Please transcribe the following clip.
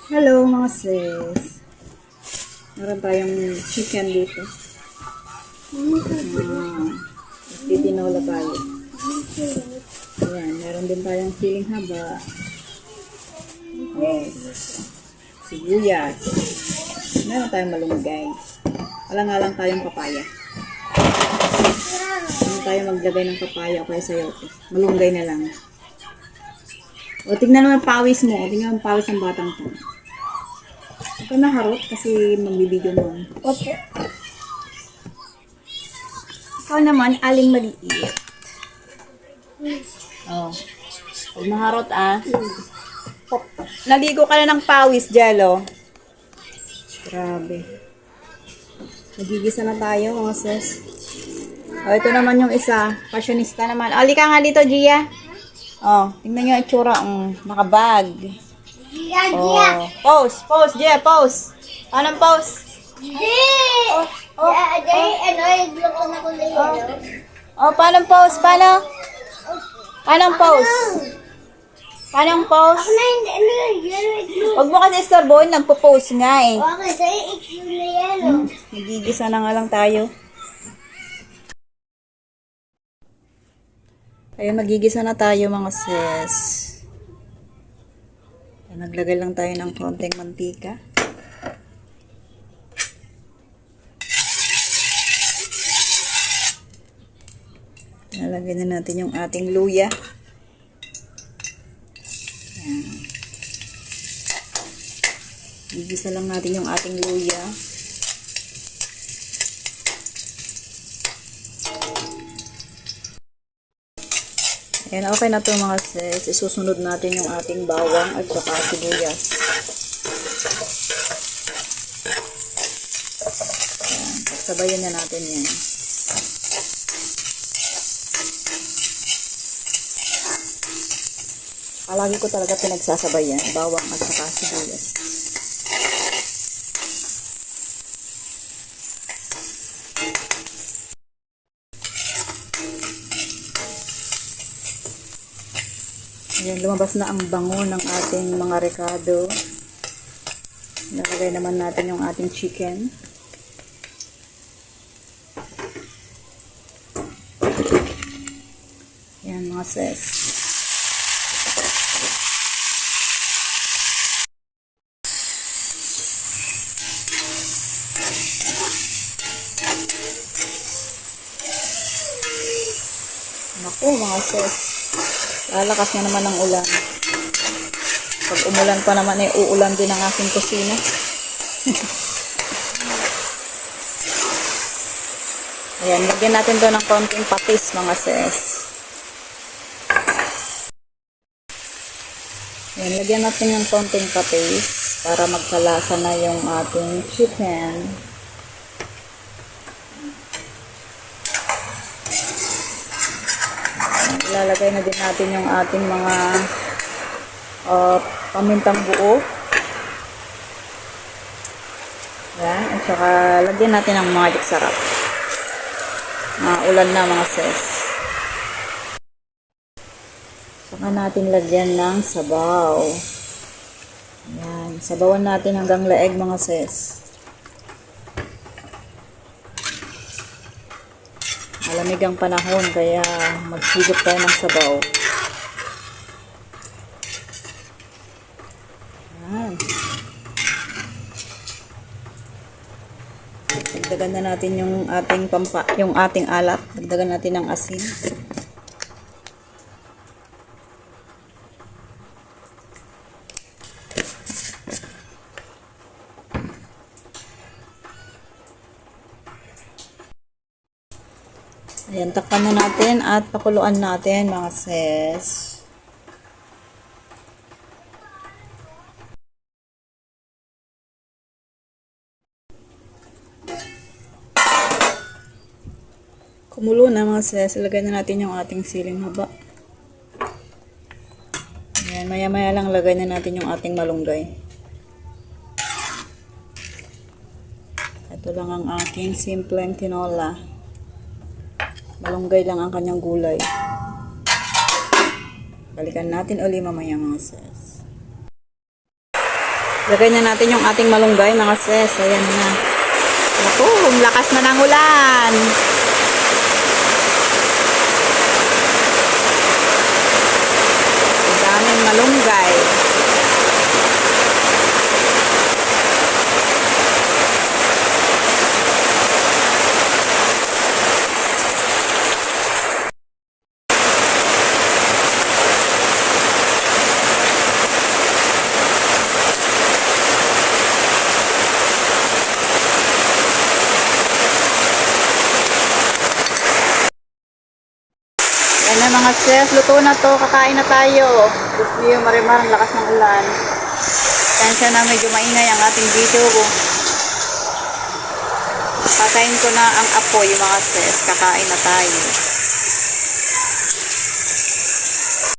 Hello mga sis. Meron tayong chicken dito. Titinola tayo. Ayan, meron din tayong siling haba. Yes. Sibuyas. Meron tayong malunggay. Wala nga lang tayong papaya. Hindi tayo maglagay ng papaya o kaya sayote. Malunggay na lang. O, tignan naman pawis mo. Tignan naman pawis ng batang to. Huwag ka naharot kasi magbibideo mo. Opo. Ikaw naman, aling maliit. Oh. Huwag maharot Naligo ka na ng pawis, Jello. Grabe. Nagigisa na tayo, mga sis. Oh, ito naman yung isa. Fashionista naman. Ali ka nga dito, Gia. Oh, tingnan nyo yung itsura. Nakabag. Oh. Pose, Gia, pose. Anong pose? Oh, paano pose? Paano? Paano pose? Paano pose? Huwag mo kasi istorbohin, nagpo-pose nga eh. Nagigisa na nga lang tayo. Ayun, magigisa na tayo mga sis. Naglagay lang tayo ng konting mantika. Nalagay na natin yung ating luya. Ayan. Gigisa lang natin yung ating luya. Ayan, okay na to mga sis. Isusunod natin yung ating bawang at saka sibuyas. Ayan, sabayan na natin yan. Palagi ko talaga pinagsasabayan, bawang at saka sibuyas. Ayan, lumabas na ang bango ng ating mga rekado. Nalagay naman natin yung ating chicken. Ayan mga sis. Naku mga sis. Lalakas na naman ang ulan. Pag umulan pa naman ay uulan din ang aking kusina. Ayan, lagyan natin doon ng konting patis mga sis. Ayan, lagyan natin yung konting patis para magkalasa na yung ating chicken. Ilalagay na din natin yung ating mga pamintang buo. Ayan, at saka lagyan natin ng magic sarap. Ulan na mga sis. Saka natin lagyan ng sabaw. Ayan, sabawan natin hanggang laeg mga sis. Malamig ang panahon kaya maghigop tayo ng sabaw. Ayan. Dagdagan na natin yung ating alat. Dagdagan natin ng asin. Ayan, takpan na natin at pakuluan natin mga sis. Kumulo na mga sis. Ilagay na natin yung ating siling haba. Ayan, maya-maya lang lagay na natin yung ating malunggay. Ito lang ang aking simpleng tinola. Malunggay lang ang kanyang gulay. Balikan natin uli mamaya mga sis. Lagay na natin yung ating malunggay, mga sis. Ayan na. Naku, ang lakas na ng ulan. Ang daming malunggay. Yan na mga sis, luto na to, kakain na tayo. Diyos niyo, marimar, ang lakas ng ulan. Tansya na medyo maingay ang ating video ko. Patayin ko na ang apoy mga sis, kakain na tayo.